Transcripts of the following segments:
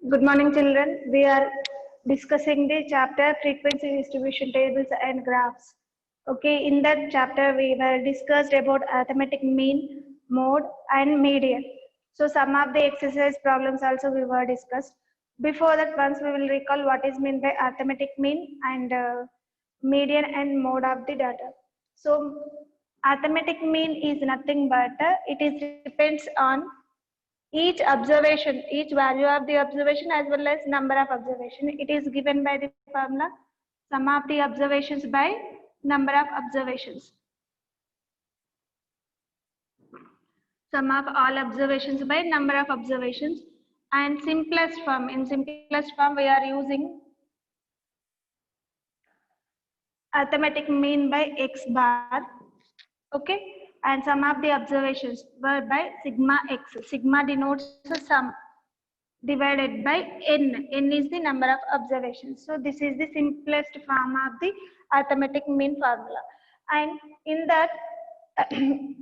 Good morning, children. We are discussing the chapter frequency distribution tables and graphs. Okay, in that chapter, we were discussed about arithmetic mean, mode, and median. So, some of the exercise problems also we were discussed. Before that, once we will recall what is meant by arithmetic mean and median and mode of the data. So, arithmetic mean is nothing but it is depends on each observation, each value of the observation as well as number of observation. It is given by the formula sum of the observations by number of observations. Sum of all observations by number of observations. And simplest form, in simplest form we are using arithmetic mean by x bar. Okay, and sum of the observations were by sigma x. Sigma denotes the sum divided by n. N is the number of observations. So this is the simplest form of the arithmetic mean formula. And in that,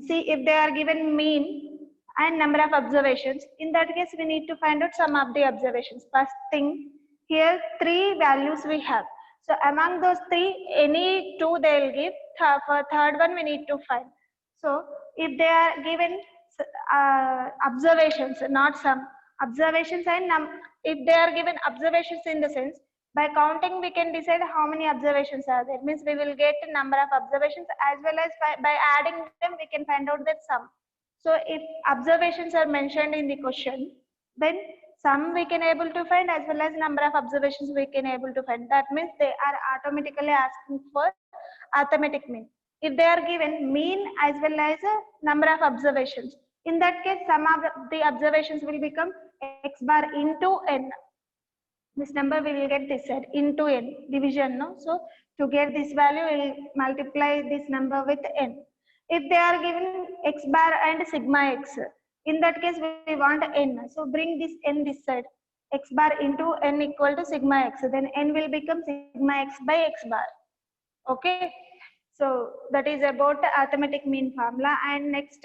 see if they are given mean and number of observations, in that case we need to find out sum of the observations. First thing, here three values we have. So among those three, any two they will give. For third one we need to find. So if they are given observations, not sum, observations and if they are given observations in the sense by counting we can decide how many observations are there, means we will get number of observations as well as by adding them we can find out that sum. So if observations are mentioned in the question, then sum we can able to find as well as number of observations we can able to find. That means they are automatically asking for arithmetic mean. If they are given mean as well as a number of observations, in that case sum of the observations will become x bar into n. This number we will get this side into n, division, no? So to get this value we will multiply this number with n. If they are given x bar and sigma x, in that case we want n, so bring this n this side, x bar into n equal to sigma x, then n will become sigma x by x bar. Okay, so that is about the arithmetic mean formula. And next,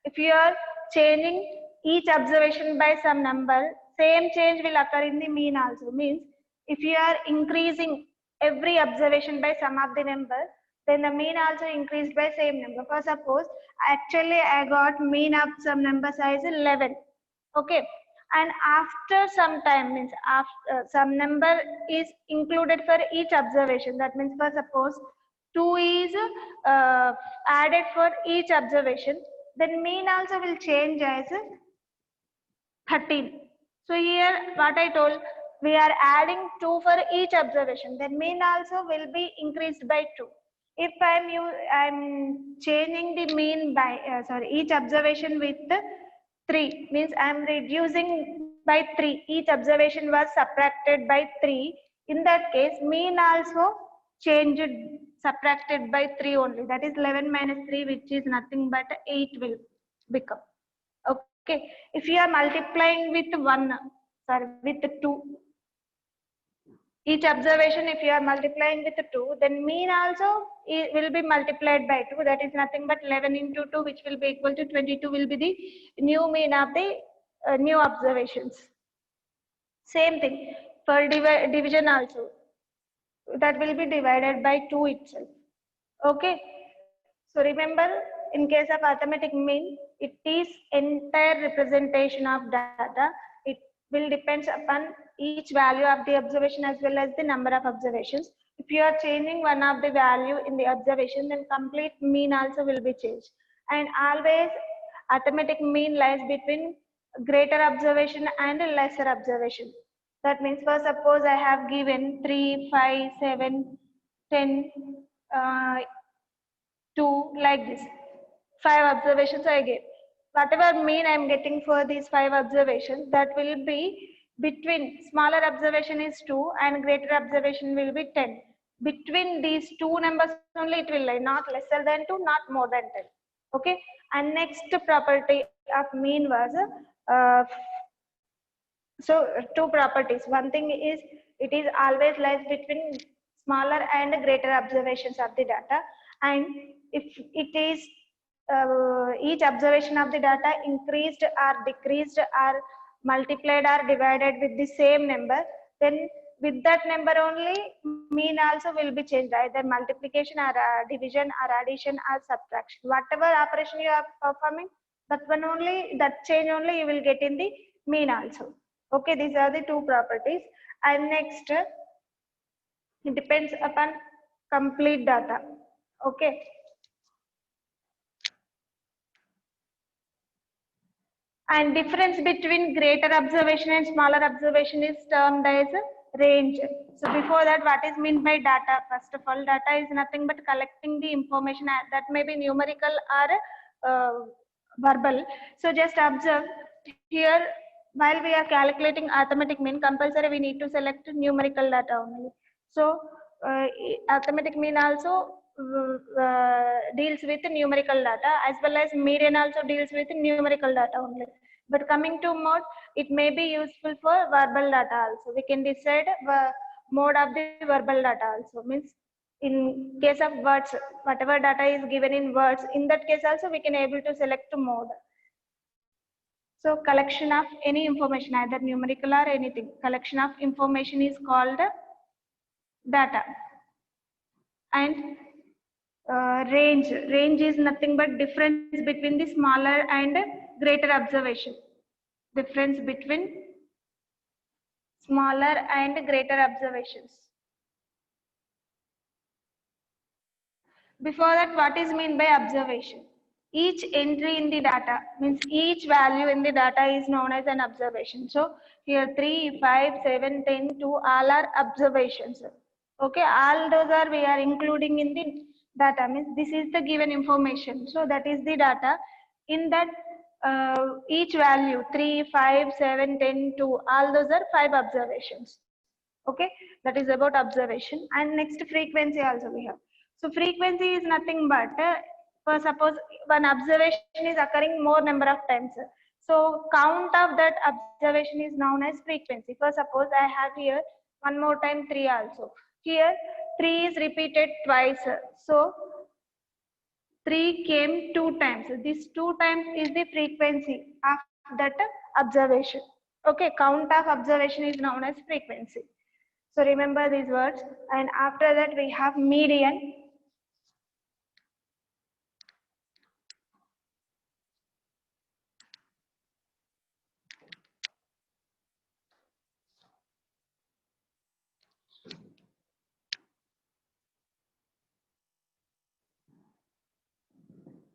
if you are changing each observation by some number, same change will occur in the mean also. Means if you are increasing every observation by some of the number, then the mean also increased by same number. For suppose actually I got mean of some number size 11. Okay, and after some time, means after some number is included for each observation. That means for suppose 2 is added for each observation, then mean also will change as 13. So here what I told, we are adding 2 for each observation, then mean also will be increased by 2. If I'm changing the mean by each observation with 3, means I'm reducing by 3, each observation was subtracted by 3. In that case mean also changed, subtracted by 3 only, that is 11 minus 3, which is nothing but 8 will become. Okay, if you are multiplying with 1, with 2, each observation if you are multiplying with 2, then mean also will be multiplied by 2, that is nothing but 11 into 2, which will be equal to 22, will be the new mean of the new observations. Same thing for division also, that will be divided by 2 itself. Okay, so remember, in case of arithmetic mean, it is entire representation of data. It will depends upon each value of the observation as well as the number of observations. If you are changing one of the value in the observation, then complete mean also will be changed. And always arithmetic mean lies between greater observation and lesser observation. That means for suppose I have given 3, 5, 7, 10, 2, like this. 5 observations I get. Whatever mean I am getting for these 5 observations, that will be between smaller observation is 2 and greater observation will be 10. Between these two numbers only it will lie, not lesser than 2, not more than 10. Okay. And next property of mean was so 2 properties. One thing is it is always lies between smaller and greater observations of the data, and if it is each observation of the data increased or decreased or multiplied or divided with the same number, then with that number only mean also will be changed, either multiplication or division or addition or subtraction. Whatever operation you are performing, that one only, that change only you will get in the mean also. Okay, these are the two properties. And next, it depends upon complete data. Okay. And difference between greater observation and smaller observation is termed as range. So before that, what is meant by data? First of all, data is nothing but collecting the information that may be numerical or verbal. So just observe here, while we are calculating arithmetic mean, compulsory we need to select numerical data only. So arithmetic mean also deals with numerical data, as well as median also deals with numerical data only. But coming to mode, it may be useful for verbal data also. We can decide mode of the verbal data also. Means in case of words, whatever data is given in words, in that case also we can able to select mode. So collection of any information, either numerical or anything, collection of information is called data. And range is nothing but difference between the smaller and greater observation. Difference between smaller and greater observations. Before that, what is meant by observation? Each entry in the data, means each value in the data is known as an observation. So here 3, 5, 7, 10, 2 all are observations. Okay, all those are we are including in the data, means this is the given information. So that is the data. In that each value 3, 5, 7, 10, 2 all those are 5 observations. Okay, that is about observation. And next, frequency also we have. So frequency is nothing but for suppose one observation is occurring more number of times. So count of that observation is known as frequency. For suppose I have here one more time 3 also. Here 3 is repeated twice. So 3 came 2 times. This 2 times is the frequency of that observation. Okay, count of observation is known as frequency. So remember these words. And after that we have median.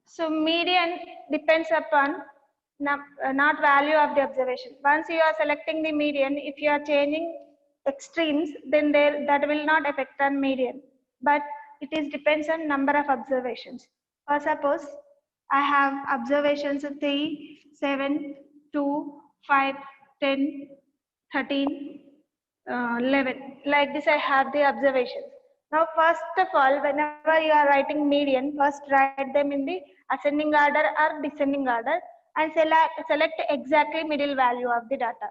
So median depends upon not value of the observation. Once you are selecting the median, if you are changing extremes, then that will not affect on median. But it is depends on number of observations. For suppose I have observations of 3, 7, 2, 5, 10, 13, 11. Like this I have the observations. Now first of all, whenever you are writing median, first write them in the ascending order or descending order and select exactly middle value of the data.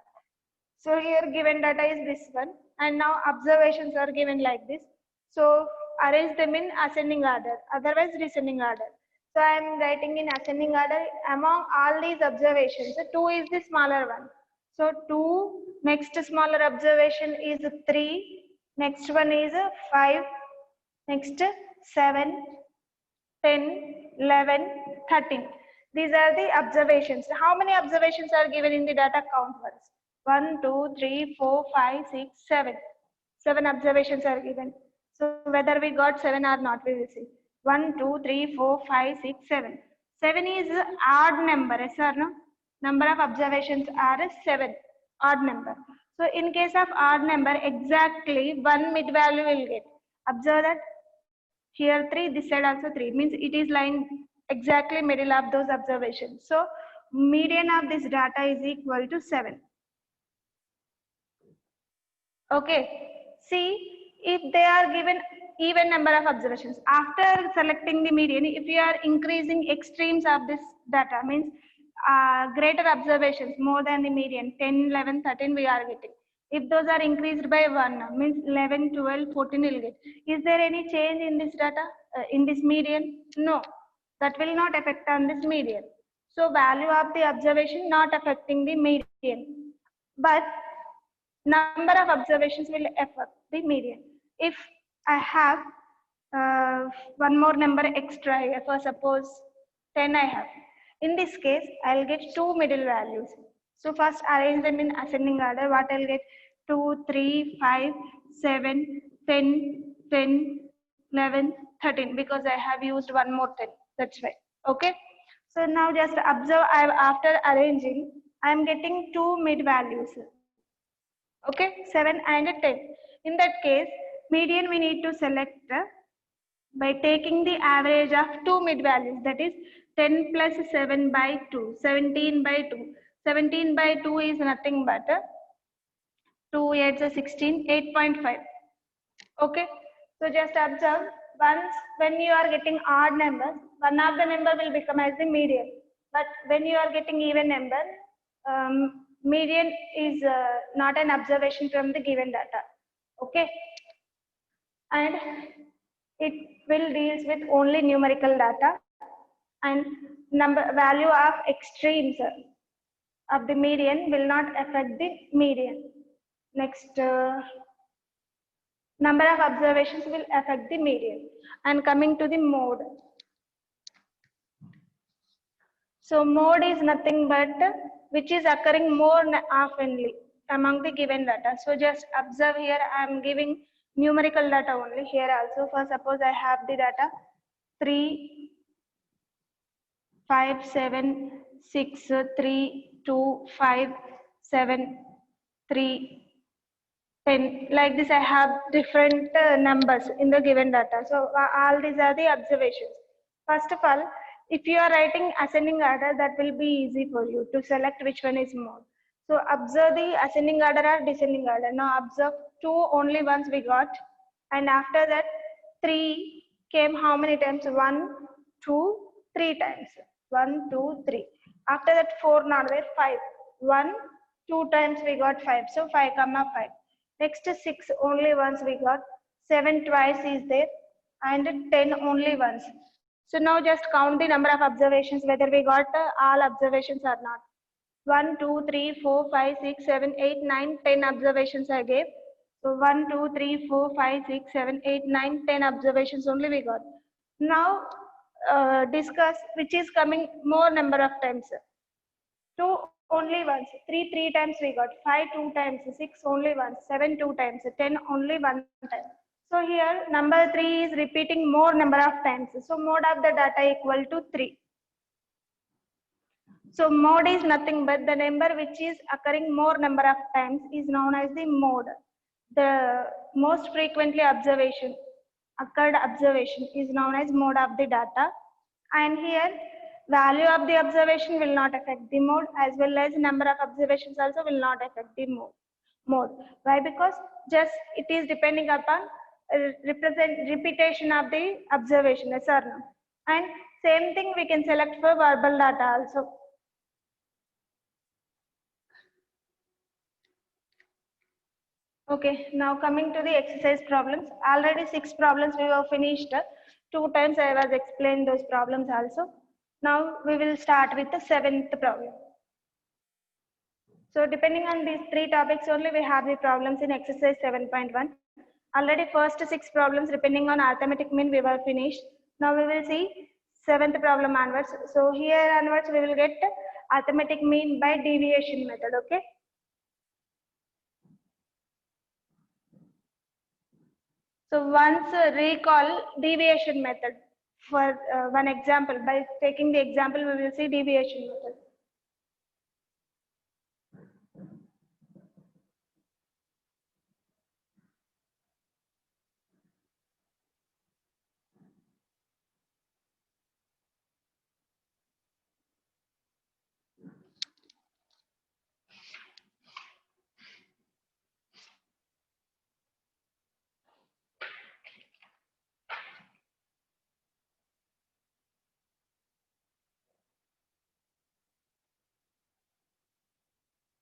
So here given data is this one, and now observations are given like this. So arrange them in ascending order, otherwise descending order. So I am writing in ascending order. Among all these observations, 2 is the smaller one. So 2, next smaller observation is 3, next one is 5, next 7, 10, 11, 13. These are the observations. How many observations are given in the data? Count once. 1, 2, 3, 4, 5, 6, 7. 7 observations are given. So whether we got 7 or not, we will see. 1, 2, 3, 4, 5, 6, 7. 7 is odd number, yes or no? Number of observations are 7, odd number. So in case of odd number, exactly one mid value will get. Observe that here 3, this side also 3, means it is lying exactly middle of those observations. So median of this data is equal to 7. Okay, see, if they are given even number of observations, after selecting the median, if you are increasing extremes of this data, means greater observations more than the median, 10, 11, 13 we are getting. If those are increased by 1, means 11, 12, 14 will get. Is there any change in this data, in this median? No, that will not affect on this median. So value of the observation not affecting the median. but number of observations will affect the median. If I have one more number extra here, for suppose 10 I have. In this case, I'll get two middle values. So first arrange them in ascending order. What I'll get? 2, 3, 5, 7, 10, 10, 11, 13, because I have used one more 10. That's why. Okay. So now just observe, after arranging, I am getting two mid values. Okay, 7 and 10. In that case, median we need to select by taking the average of two mid values, that is 10 plus 7 by 2, 17 by 2. 17 by 2 is nothing but 2 8 is 16, 8.5. Okay, so just observe, once when you are getting odd numbers, one of the number will become as the median. But when you are getting even number, median is not an observation from the given data. Okay, and it will deals with only numerical data, and number value of extremes of the median will not affect the median. Next, number of observations will affect the median. And coming to the mode. So mode is nothing but which is occurring more oftenly among the given data. So just observe here, I am giving numerical data only here also. For suppose I have the data 3, 5, 7, 6, 3, 2, 5, 7, 3, 10. Like this I have different numbers in the given data. So all these are the observations. First of all, if you are writing ascending order, that will be easy for you to select which one is more. So observe the ascending order or descending order. Now observe 2 only once we got, and after that 3 came how many times? 1, 2, 3 times. 1, 2, 3. After that 4 not there, 5. 1, 2 times we got 5. So 5 comma 5. Next 6 only once we got, 7 twice is there, and 10 only once. So now just count the number of observations, whether we got all observations or not. 1, 2, 3, 4, 5, 6, 7, 8, 9, 10 observations I gave. So 1, 2, 3, 4, 5, 6, 7, 8, 9, 10 observations only we got. Now discuss which is coming more number of times. 2 only once, 3 times we got, 5 2 times, 6 only once, 7 2 times, 10 only one time. So here number 3 is repeating more number of times. So mode of the data equal to 3. So mode is nothing but the number which is occurring more number of times is known as the mode. The most frequently occurred observation is known as mode of the data. And here value of the observation will not affect the mode, as well as number of observations also will not affect the mode. Why? Because just it is depending upon repetition of the observation, yes or no. And same thing we can select for verbal data also. Okay, now coming to the exercise problems. Already 6 problems we have finished. 2 times I was explained those problems also. Now we will start with the 7th problem. So depending on these 3 topics only, we have the problems in exercise 7.1. Already first 6 problems depending on arithmetic mean we were finished. Now we will see 7th problem onwards. So here onwards we will get arithmetic mean by deviation method. Okay. So once recall deviation method for one example. By taking the example, we will see deviation method.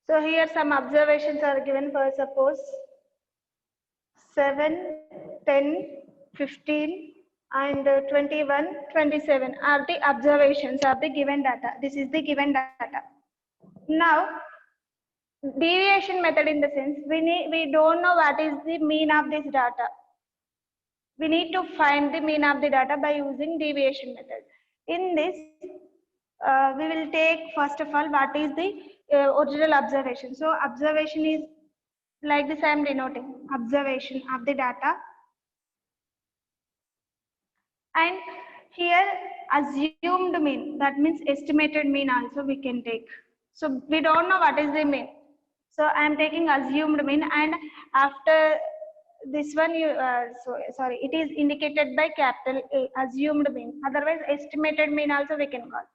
So here some observations are given for suppose 7, 10, 15 and 21, 27 are the observations of the given data. This is the given data. Now Deviation method in the sense we don't know what is the mean of this data. We need to find the mean of the data by using deviation method. In this, we will take first of all what is the original observation. So observation is like this. I am denoting observation of the data, and here assumed mean, that means estimated mean also we can take. So we don't know what is the mean. So I am taking assumed mean, and after this one you sorry, it is indicated by capital A, assumed mean. Otherwise estimated mean also we can call.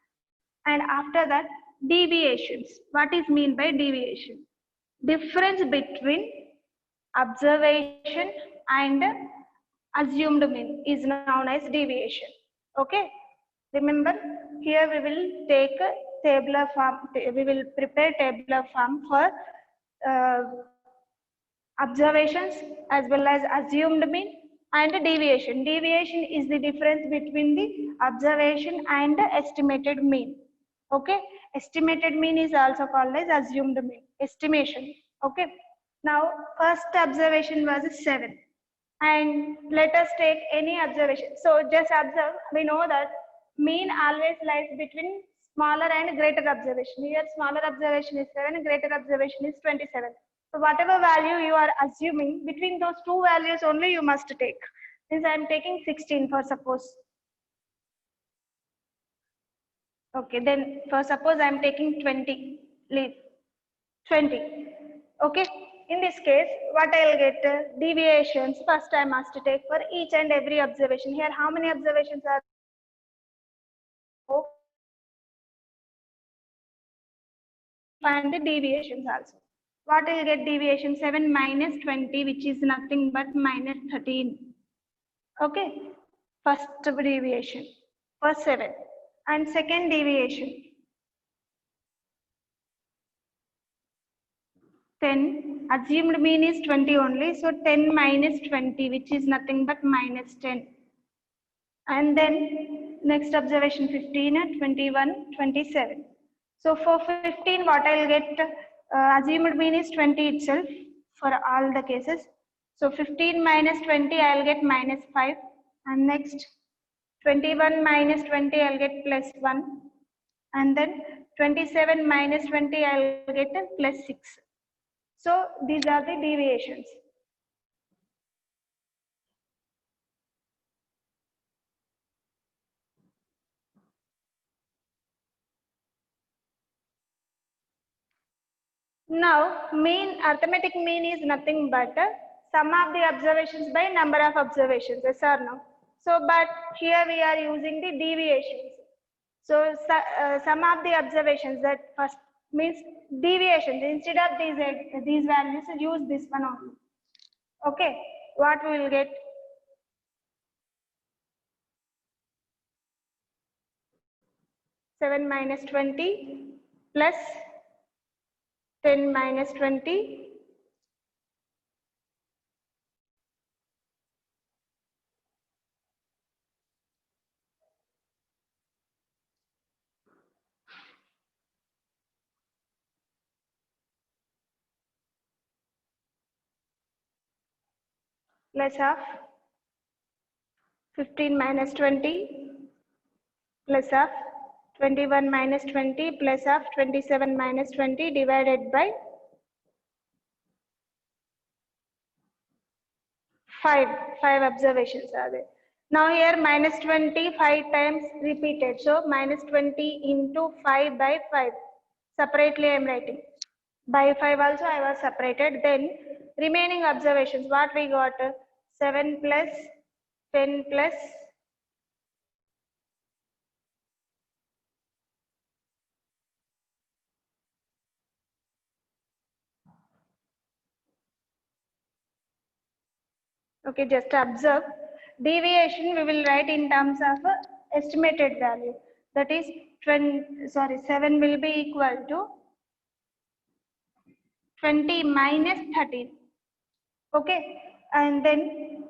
And after that, deviations. What is mean by deviation? Difference between observation and assumed mean is known as deviation. Okay, remember, here we will take a tabular form, we will prepare tabular form for uh, observations as well as assumed mean and deviation. Deviation is the difference between the observation and the estimated mean. Okay, estimated mean is also called as assumed mean, estimation. Okay, now first observation was 7, and let us take any observation. So just observe, we know that mean always lies between smaller and greater observation. Here smaller observation is 7, greater observation is 27. So whatever value you are assuming, between those two values only you must take. Since I am taking 16 for suppose. Okay, then for suppose I am taking 20, leave 20. Okay, in this case, what I'll get deviations. First, I must take for each and every observation. Here, how many observations are? Find the deviations also. What will get deviation? 7 minus 20, which is nothing but minus 13. Okay, first deviation for 7, and second deviation 10. Assumed mean is 20 only, so 10 minus 20, which is nothing but minus 10. And then next observation 15, 21, 27. So for 15, what I'll get, assumed mean is 20 itself for all the cases. So 15 minus 20, I'll get minus 5. And next 21 minus 20, I'll get plus 1. And then 27 minus 20, I'll get plus 6. So these are the deviations. Now, mean, arithmetic mean is nothing but sum of the observations by number of observations, yes or no? So, but here we are using the deviations. So, sum of the observations, that first means deviations. Instead of these values, use this one only. Okay, what we will get? Seven minus 20 plus 10 minus 20 plus of 15 minus 20 plus of 21 minus 20 plus of 27 minus 20 divided by 5. 5 observations are there. Now here minus 20 5 times repeated. So minus 20 into 5 by 5. Separately I am writing. By 5 also I was separated. Then remaining observations, what we got? 7 plus 10 plus okay, just observe. Deviation we will write in terms of estimated value. That is 7 will be equal to 20 minus 13. Okay, and then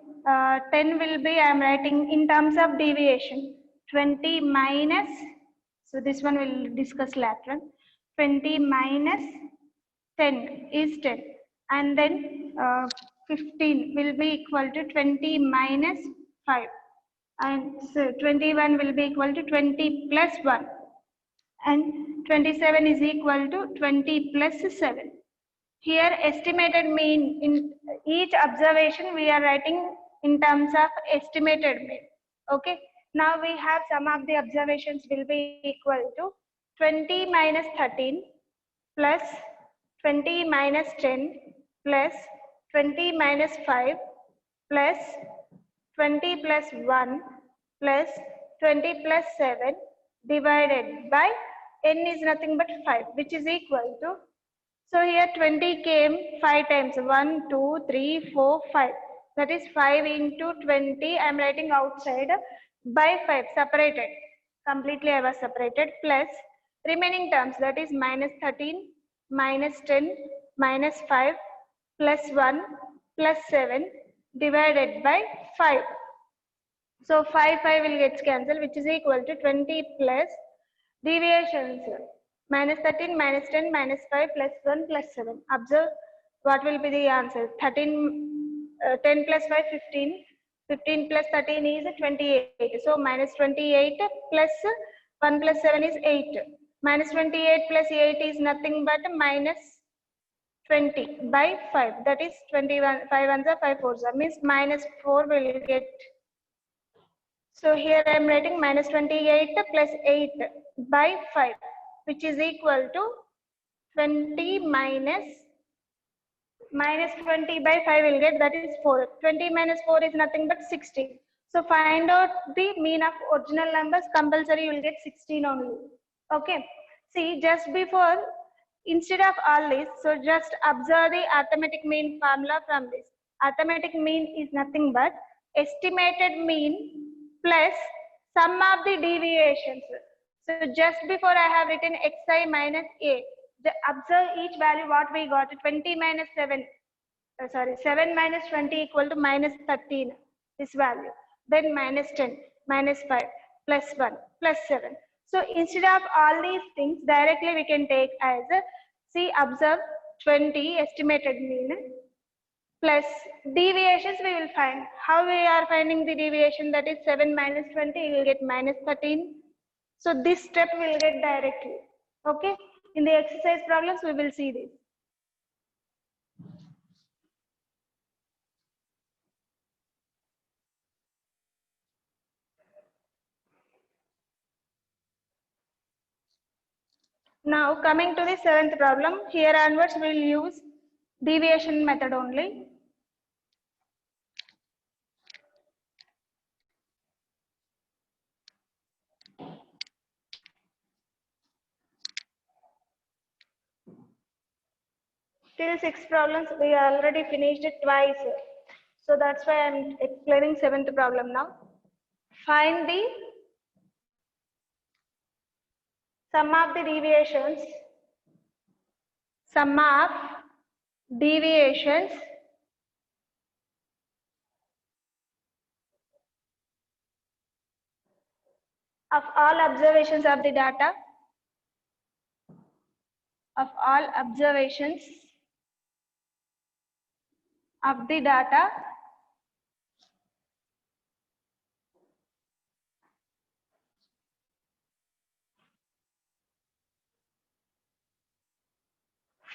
10 will be, I am writing in terms of deviation. 20 minus, so this one will discuss later. 20 minus 10 is 10, and then 15 will be equal to 20 minus 5, and so 21 will be equal to 20 plus 1, and 27 is equal to 20 plus 7. Here estimated mean, in each observation we are writing in terms of estimated mean. Okay, now we have some of the observations will be equal to 20 minus 13 plus 20 minus 10 plus 20 minus 5 plus 20 plus 1 plus 20 plus 7 divided by n is nothing but 5, which is equal to, so here 20 came 5 times, 1, 2, 3, 4, 5. That is 5 into 20, I am writing outside, by 5, separated. Completely I was separated, plus remaining terms, that is minus 13, minus 10, minus 5, plus 1, plus 7, divided by 5. So 5 will get cancelled, which is equal to 20 plus deviations. Minus 13, minus 10, minus 5, plus 1, plus 7. Observe what will be the answer. 10 plus 5, 15. 15 plus 13 is 28. So minus 28 plus 1 plus 7 is 8. Minus 28 plus 8 is nothing but minus 20 by 5. That is 21. 5 ones are 5 fours. Means minus 4 will get. So here I am writing minus 28 plus 8 by 5, which is equal to 20 minus 20 by 5 will get, that is 4. 20 minus 4 is nothing but 16. So find out the mean of original numbers. Compulsory you will get 16 only. Okay. See, just before, instead of all this, so just observe the arithmetic mean formula from this. Arithmetic mean is nothing but estimated mean plus sum of the deviations. So just before I have written xi minus a. Observe each value what we got. 20 minus 7. 7 minus 20 equal to minus 13. This value. Then minus 10, minus 5, plus 1, plus 7. So instead of all these things, directly we can take as, see, observe 20 estimated mean plus deviations we will find. How we are finding the deviation? That is 7 minus 20, you will get minus 13. So this step we will get directly. Okay. In the exercise problems, we will see this. Now coming to the 7th problem, here onwards we will use deviation method only. Till 6 problems we already finished it twice. So that's why I am explaining 7th problem now. Find the sum of the deviations. Sum of deviations of all observations of the data. Of all observations of the data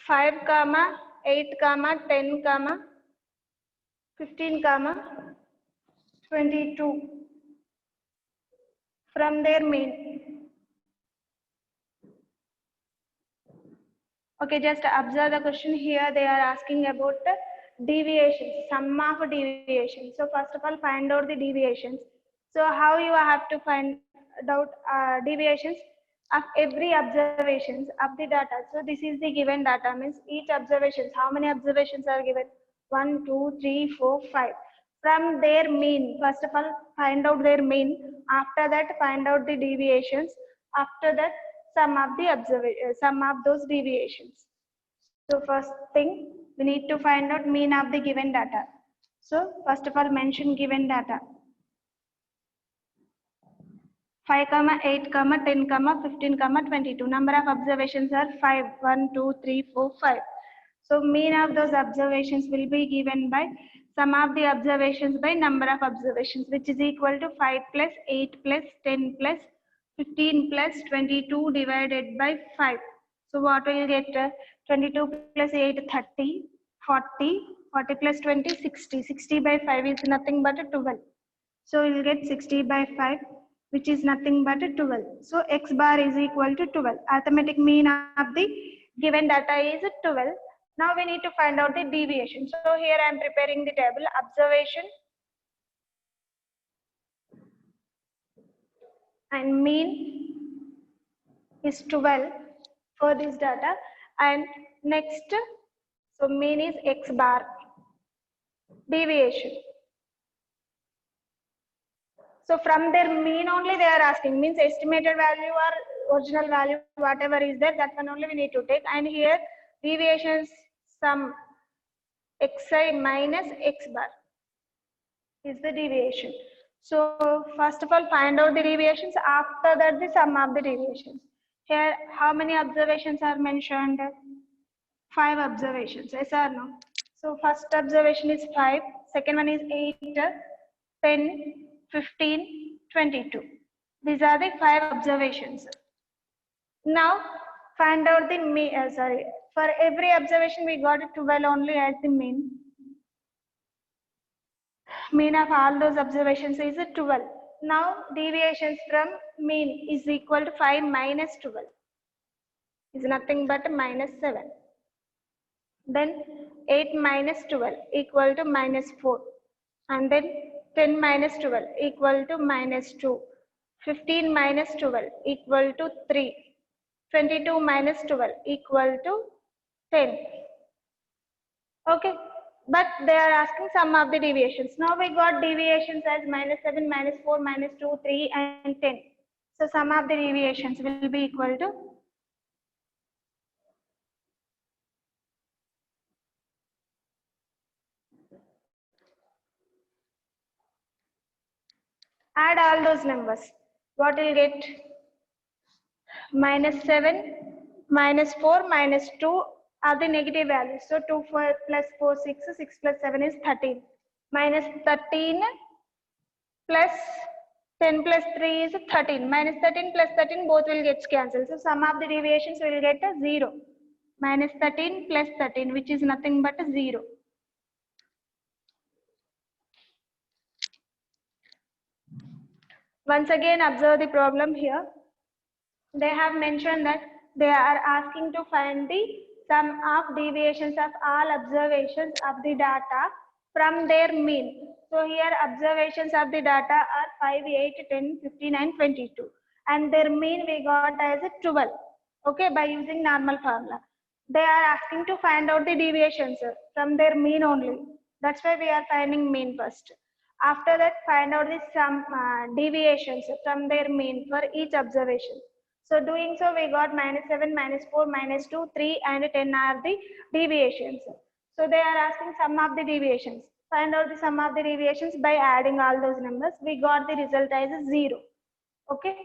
five, 8, 10, 15, 22 from their mean. Okay, just observe the question here. They are asking about the deviations, sum of deviations. So first of all, find out the deviations. So how you have to find out deviations of every observations of the data. So this is the given data, means each observations. How many observations are given? 1, 2, 3, 4, 5. From their mean, first of all, find out their mean. After that, find out the deviations. After that, sum of those deviations. So first thing, we need to find out mean of the given data. So first of all, mention given data. 5, 8, 10, 15, 22. Number of observations are 5. 1, 2, 3, 4, 5. So mean of those observations will be given by sum of the observations by number of observations, which is equal to 5 plus 8 plus 10 plus 15 plus 22 divided by 5. So what will get? 22 plus 8, 30, 40, 40 plus 20, 60. 60 by 5 is nothing but 12. So we'll get 60 by 5, which is nothing but 12. So x bar is equal to 12. Arithmetic mean of the given data is 12. Now we need to find out the deviation. So here I am preparing the table. Observation and mean is 12 for this data. And next, so mean is x bar. Deviation. So from their mean only they are asking, means estimated value or original value, whatever is there, that one only we need to take. And here deviations sum xi minus x bar is the deviation. So first of all, find out the deviations. After that, the sum of the deviations. Here, how many observations are mentioned? 5 observations. Yes or no? So first observation is 5. Second one is 8, 10, 15, 22. These are the 5 observations. Now find out the mean. For every observation we got 12 only as the mean. Mean of all those observations is 12. Now deviations from mean is equal to 5 minus 12 is nothing but minus 7. Then 8 minus 12 equal to minus 4. And then 10 minus 12 equal to minus 2. 15 minus 12 equal to 3. 22 minus 12 equal to 10. Okay. But they are asking sum of the deviations. Now we got deviations as minus 7, minus 4, minus 2, 3 and 10. So sum of the deviations will be equal to add all those numbers. What will get? Minus 7, minus 4, minus 2 are the negative values. So 2 4 plus 4, 6, 6 plus 7 is 13. Minus 13 plus 10 plus 3 is 13. Minus 13 plus 13 both will get cancelled. So sum of the deviations will get a 0. Minus 13 plus 13, which is nothing but a 0. Once again observe the problem here. They have mentioned that they are asking to find the sum of deviations of all observations of the data from their mean. So here observations of the data are 5, 8, 10, 15 and 22. And their mean we got as 12. Okay, by using normal formula. They are asking to find out the deviations from their mean only. That's why we are finding mean first. After that, find out the sum deviations from their mean for each observation. So doing so, we got minus 7, minus 4, minus 2, 3 and 10 are the deviations. So they are asking sum of the deviations. Find out the sum of the deviations by adding all those numbers. We got the result as 0. Okay.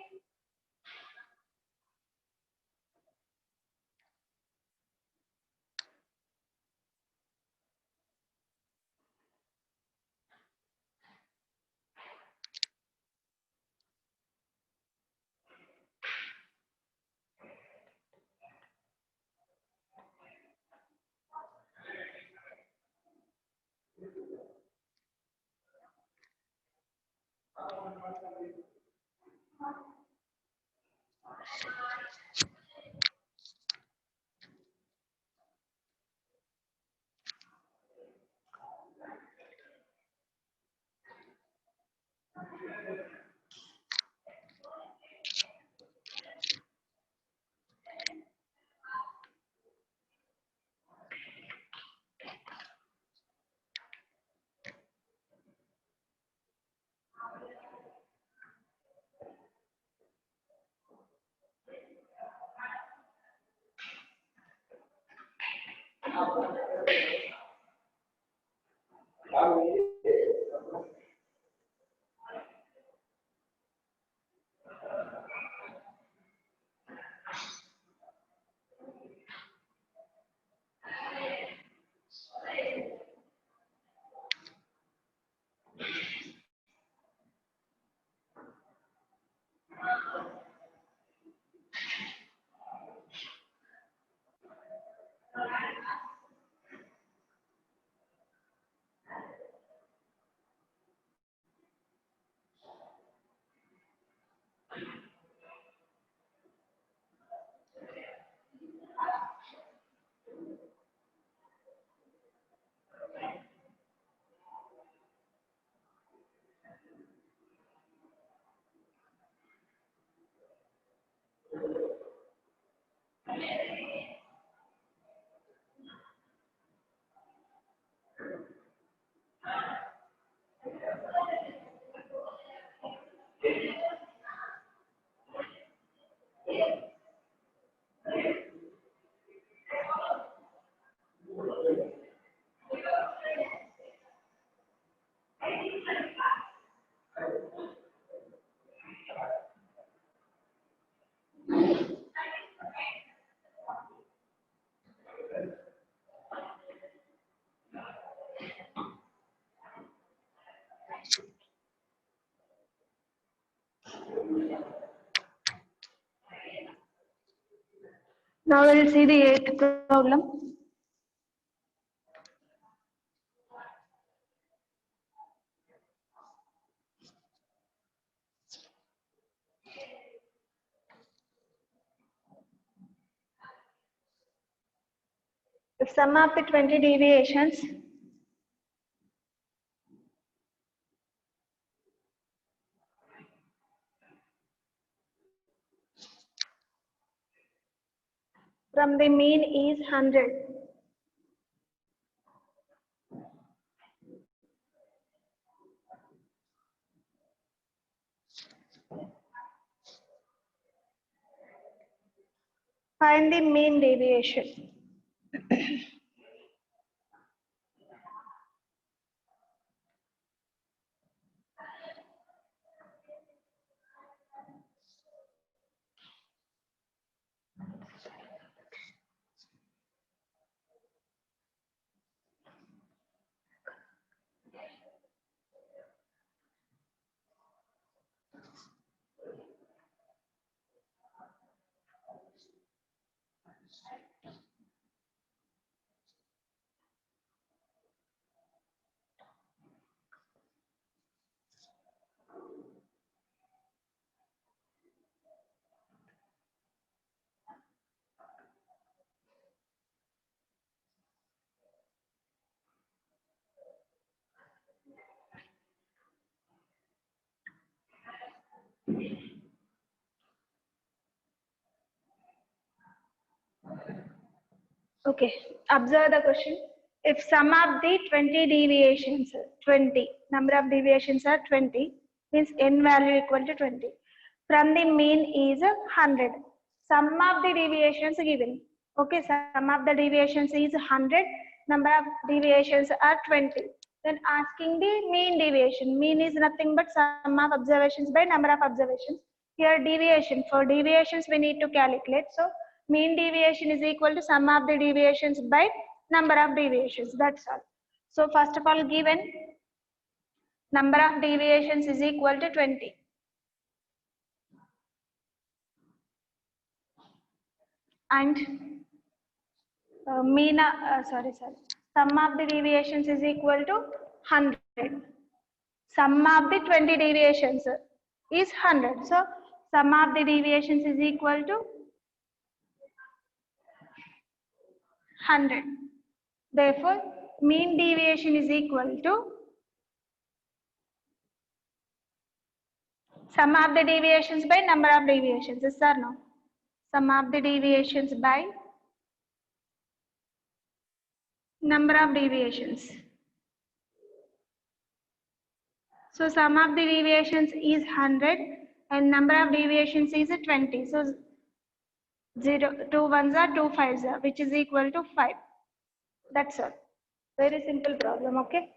Now we'll see the eighth problem. If sum of the 20 deviations from the mean is 100, find the mean deviation. Okay, observe the question. If sum of the 20 deviations, 20, number of deviations are 20, means n value equal to 20. From the mean is 100. Sum of the deviations given. Okay, sum of the deviations is 100, number of deviations are 20. Then asking the mean deviation. Mean is nothing but sum of observations by number of observations. Here deviation, for deviations we need to calculate. So mean deviation is equal to sum of the deviations by number of deviations. That's all. So first of all, given number of deviations is equal to 20. And sum of the deviations is equal to 100. Sum of the 20 deviations is 100. So sum of the deviations is equal to 100. Therefore, mean deviation is equal to sum of the deviations by number of deviations. Yes or no? Sum of the deviations by number of deviations. So sum of the deviations is 100 and number of deviations is 20. So 2 ones are 2 fives are, which is equal to 5. That's all. Very simple problem, okay?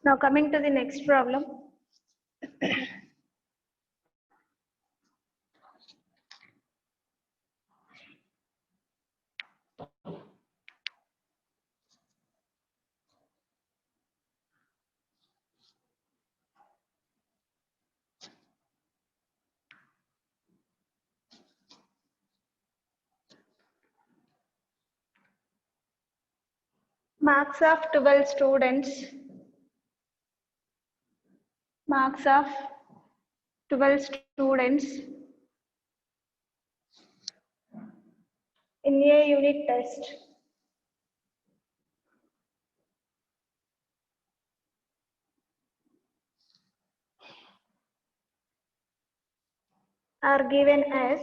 Now coming to the next problem. Marks of 12 students. Marks of 12 students in a unit test are given as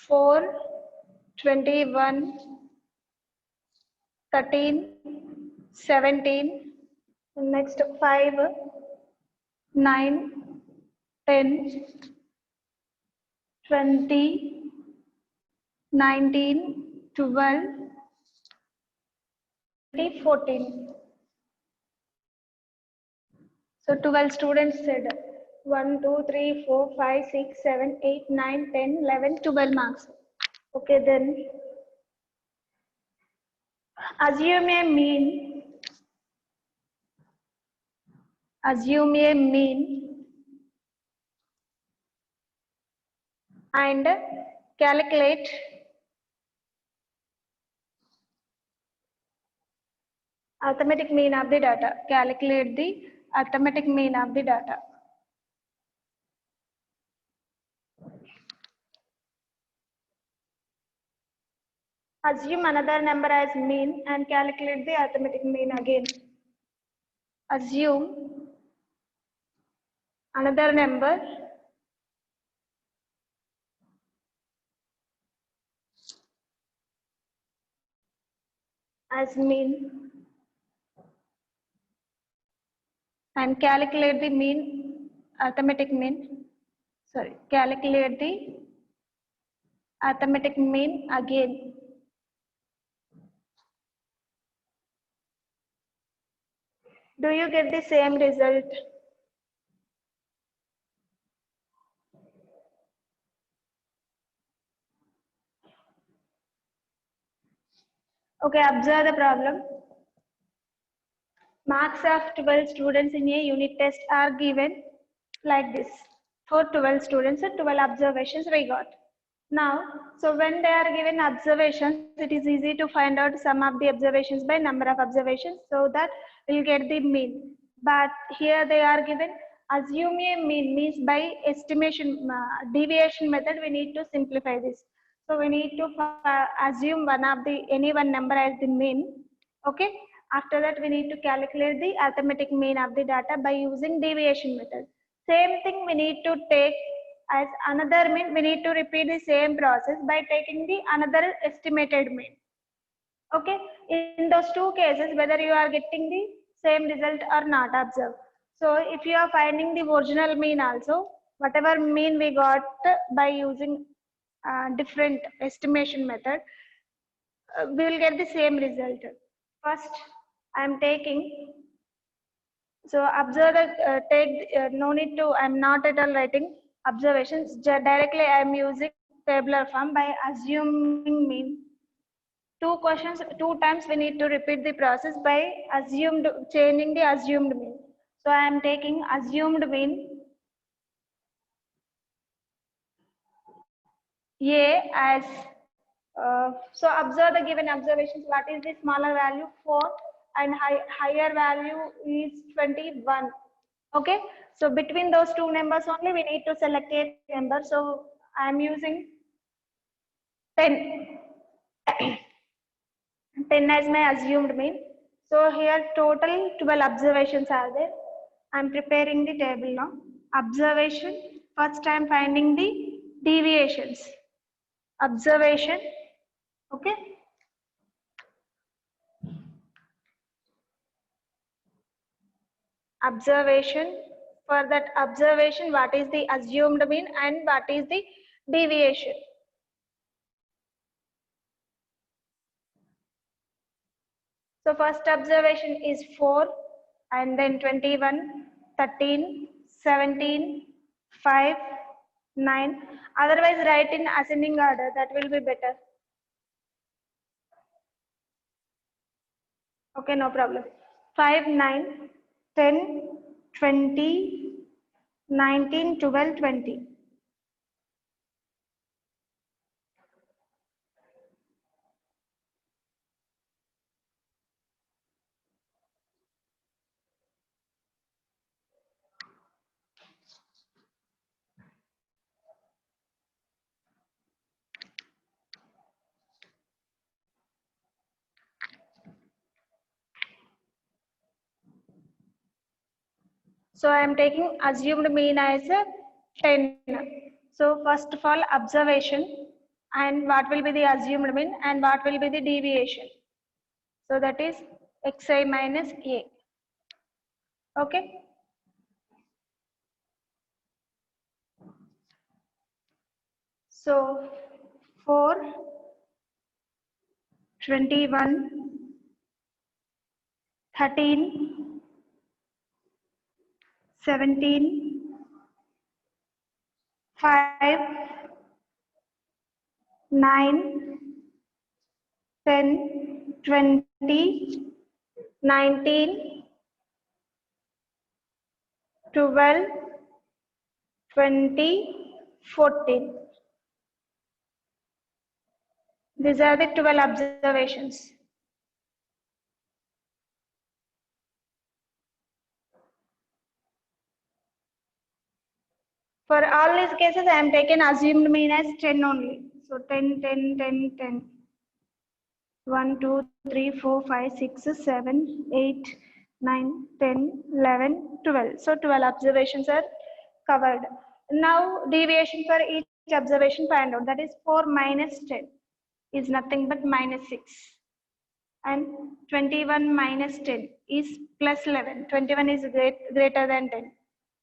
4, 21, 13, 17, next 5, 9, 10, 20, 19, 12, 14. So 12 students said 1, 2, 3, 4, 5, 6, 7, 8, 9, 10, 11, 12 marks. Okay, then assume a mean. Assume a mean and calculate arithmetic mean of the data. Calculate the arithmetic mean of the data. Assume another number as mean and calculate the arithmetic mean again. Assume another number as mean and calculate the mean, arithmetic mean. Sorry, calculate the arithmetic mean again. Do you get the same result? Okay, observe the problem. Marks of 12 students in a unit test are given like this. For 12 students, 12 observations we got. Now, so when they are given observations, it is easy to find out sum of the observations by number of observations, so that we'll get the mean. But here they are given assume a mean, means by estimation deviation method we need to simplify this. So we need to assume any one number as the mean. Okay. After that we need to calculate the arithmetic mean of the data by using deviation method. Same thing we need to take as another mean. We need to repeat the same process by taking the another estimated mean. Okay, in those two cases whether you are getting the same result or not, observe. So if you are finding the original mean also, whatever mean we got by using different estimation method, we will get the same result. First, I am taking. So observe the no need to. I am not at all writing observations. Directly, I am using tabular form by assuming mean. Two questions, two times we need to repeat the process by changing the assumed mean. So I am taking assumed mean A as, so observe the given observations. What is the smaller value? 4 and higher value is 21. Okay, so between those two numbers only we need to select a number. So I am using 10. 10 as my assumed mean. So here total 12 observations are there. I am preparing the table now. Observation, first I am finding the deviations. Observation, okay. Observation, for that observation, what is the assumed mean and what is the deviation. So first observation is 4 and then 21, 13, 17, 5, 9. Otherwise write in ascending order, that will be better. Okay, no problem. 5, 9, 10, 20, 19, 12, 20. So I am taking assumed mean as 10. So first of all observation and what will be the assumed mean and what will be the deviation. So that is xi minus a. Okay. So 4, 21, 13, 17, 5, 9, 10, 20, 19, 12, 20, 14. These are the 12 observations. For all these cases, I am taken assumed mean as 10 only. So 10, 10, 10, 10. 1, 2, 3, 4, 5, 6, 7, 8, 9, 10, 11, 12. So 12 observations are covered. Now deviation for each observation find out. That is 4 minus 10 is nothing but minus 6. And 21 minus 10 is plus 11. 21 is greater than 10.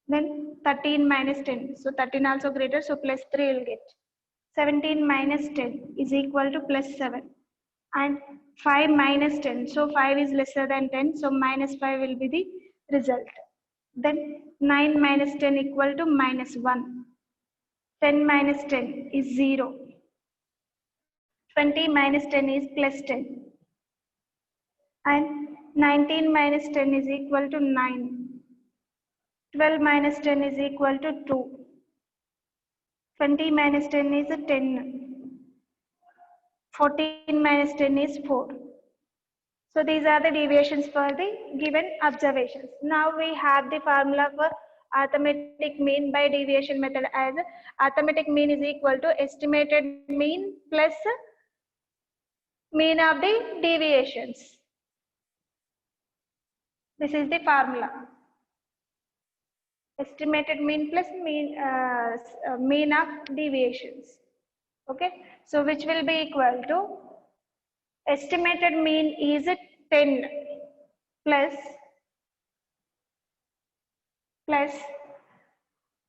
Then 13 minus 10. So 13 also greater, so plus 3 will get. 17 minus 10 is equal to plus 7. And 5 minus 10. So 5 is lesser than 10. So minus 5 will be the result. Then 9 minus 10 equal to minus 1. 10 minus 10 is 0. 20 minus 10 is plus 10. And 19 minus 10 is equal to 9. 12 minus 10 is equal to 2. 20 minus 10 is 10. 14 minus 10 is 4. So these are the deviations for the given observations. Now we have the formula for arithmetic mean by deviation method as arithmetic mean is equal to estimated mean plus mean of the deviations. This is the formula. Estimated mean plus mean of deviations. Okay, so which will be equal to estimated mean is 10 plus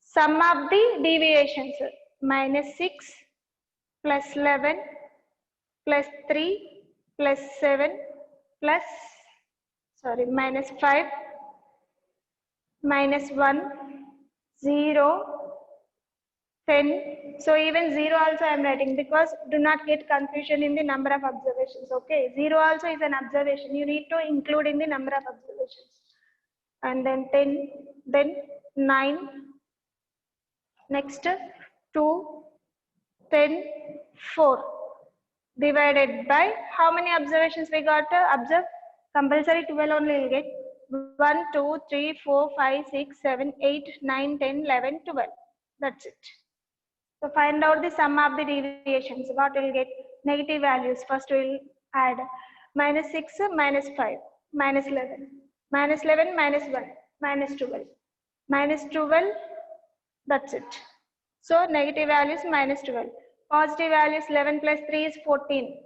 sum of the deviations minus 6 plus 11 plus 3 plus 7 plus, sorry, minus 5, minus 1, 0, 10. So even 0 also I am writing, because do not get confusion in the number of observations. Okay, 0 also is an observation. You need to include in the number of observations. And then 10, then 9, next 2, 10, 4. Divided by how many observations we got to observe? Compulsory 12 only will get 1, 2, 3, 4, 5, 6, 7, 8, 9, 10, 11, 12. That's it. So find out the sum of the deviations. What will get? Negative values. First we will add minus 6, minus 5, minus 11, minus 11, minus 1, minus 12, minus 12. That's it. So negative values minus 12. Positive values 11 plus 3 is 14.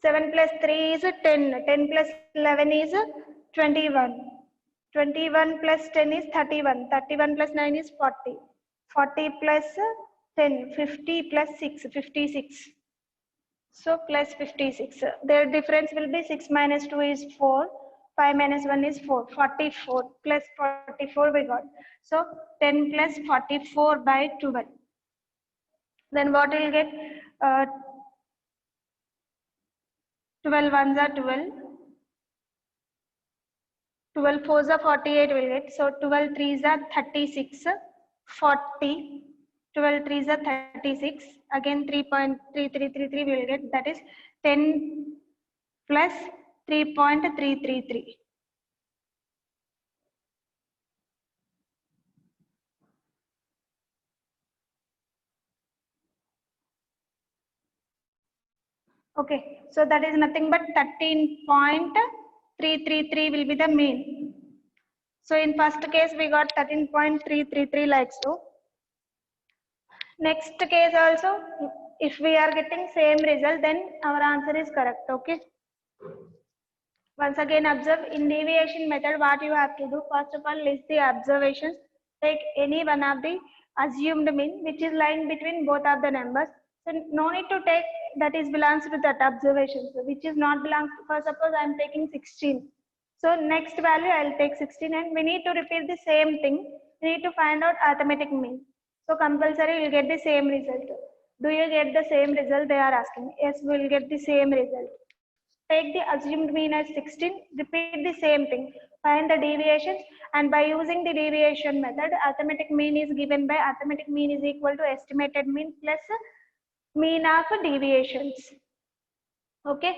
Seven plus 3 is 10. 10 plus 11 is 21. 21 plus 10 is 31. 31 plus 9 is 40. 40 plus 10. 50 plus 6. 56. So plus 56. Their difference will be 6 minus 2 is 4. 5 minus 1 is 4. 44 plus 44 we got. So 10 plus 44 by 12. Then what will get? 12 ones are 12. 12 fours are 48 will get. So 12 threes are 36. 40. 12 threes are 36. Again 3.3333 will get. That is 10 plus 3.333. Okay, so that is nothing but 13.333 will be the mean. So in first case we got 13.333 like so. Next case also, if we are getting same result, then our answer is correct. Okay. Once again observe, in deviation method what you have to do, first of all list the observations, take any one of the assumed mean which is lying between both of the numbers. So no need to take that is belongs to that observation, so which is not belongs to, for suppose I am taking 16. So next value I will take 16, and we need to repeat the same thing. We need to find out arithmetic mean. So compulsory we will get the same result. Do you get the same result they are asking? Yes, we will get the same result. Take the assumed mean as 16, repeat the same thing, find the deviations, and by using the deviation method, arithmetic mean is given by arithmetic mean is equal to estimated mean plus mean of deviations. Okay.